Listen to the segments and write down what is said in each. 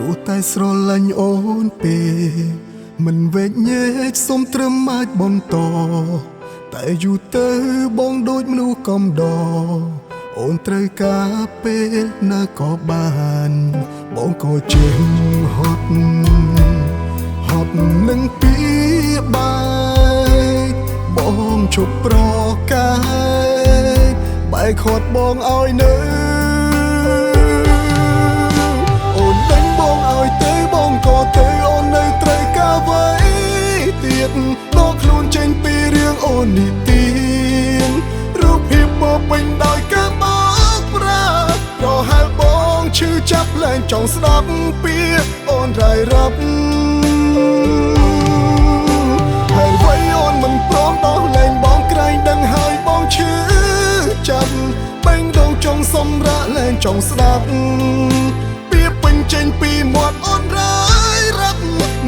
ព្រោះតែស្រឡាញ់អូនពេកមិនវែកញែកសុំត្រឹមអាចបន្តតែយូរទៅបងដូចមនុស្សកំដរអូនត្រូវការពេលណាក៏បានបងក៏ចេះហត់នឹងពីបាយបងជប់ប្រកាយបែកខាត់បងឲ្យនៅអូនដេញបងឲ្យទៅបងក៏ទៅអូននៅត្រូវការអ្វីទៀតដកខ្លួនចេញពីរឿងអូននេះទៀតរូបភាពមកពេញដោយការបោកប្រាស់ប្រហែលបងឈឺចាប់លែងចង់ស្ដាប់ពាក្យអូនរាយរាប់ហើយអ្វីអូនមិនព្រមដោះលែងបងក្រែងដឹងហើយបងឈឺចាប់បេងដូងចង់សម្រាកលែងចង់ស្ដាប់ពាក្យពេញចេញពីមាត់អូនរាយរាប់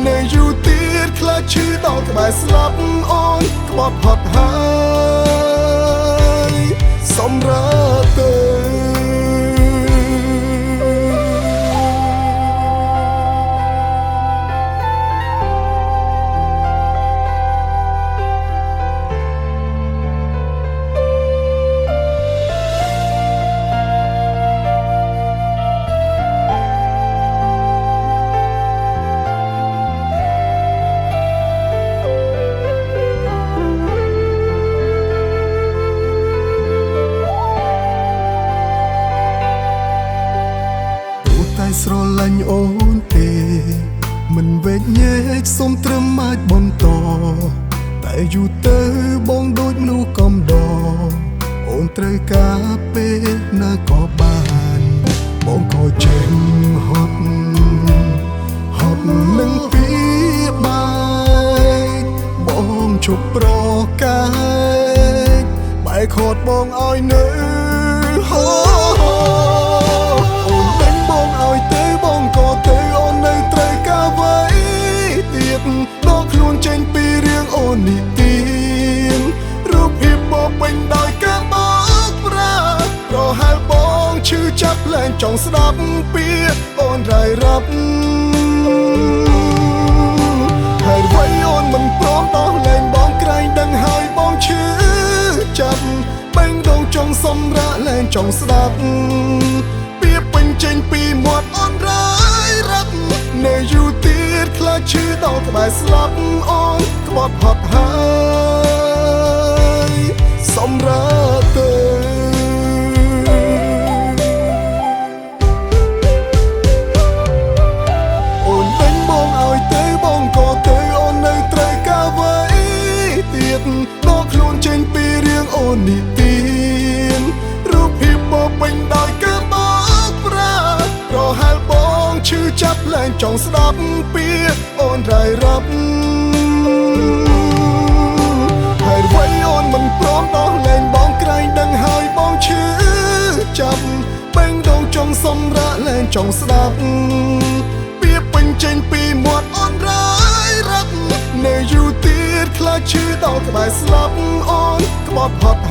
នៅយូរទៀតខ្លាចឈឺដល់ក្បែរស្លាប់អូនក្បត់ហត់ហើយសម្រាប់ទៅស្រឡាញ់អូនទេមិនវែកញែកសុំត្រឹមអាចបន្តតែយូរទៅបងដូចមនុស្សកំដរអូនត្រូវការពេលណាក៏បានបងក៏ចេះហត់នឹងពីបាយបងជប់ប្រកាយបែកខាត់បងឲ្យនៅចេញពីរឿងអូននេះទៀតរូបភាពមកពេញដោយការបោកប្រាស់ប្រហែលបងឈឺចាប់លែងចង់ស្ដាប់ពាក្យអូនរាយរាប់ហើយអ្វីអូនមិនព្រមដោះលែងបងក្រែងដឹងហើយបងឈឺចាប់បេងដូងចង់សម្រាកលែងចង់ស្ដាប់ពាក្យពេញចេញពីមាត់អូនរាយរាប់នៅយូរទៀតខ្លាចឈឺដល់ក្បែរស្លាប់អូនក្បត់ហត់ហើយសម្រាប់ទៅអូនដេញបងឲ្យទៅបងក៏ទៅអូននៅត្រូវការអ្វីទៀតដកខ្លួនចេញពីរឿងអូននេះទៀតរូបភាពមកពេញដោយការបោកប្រាស់ប្រហែលបងឈឺចាប់លែងចង់ស្ដាប់ពាក្យអូនរាយរាប់ហើយអ្វីអូនមិនព្រមដោះលែងបងក្រែងដឹងហើយបងឈឺចាប់បេងដូងចង់សម្រាកលែងចង់ស្ដាប់ពាក្យពេញចេញពីមាត់អូនរាយរាប់នៅយូរទៀតខ្លាចឈឺដល់ក្បែរស្លាប់អូនក្បត់ហត់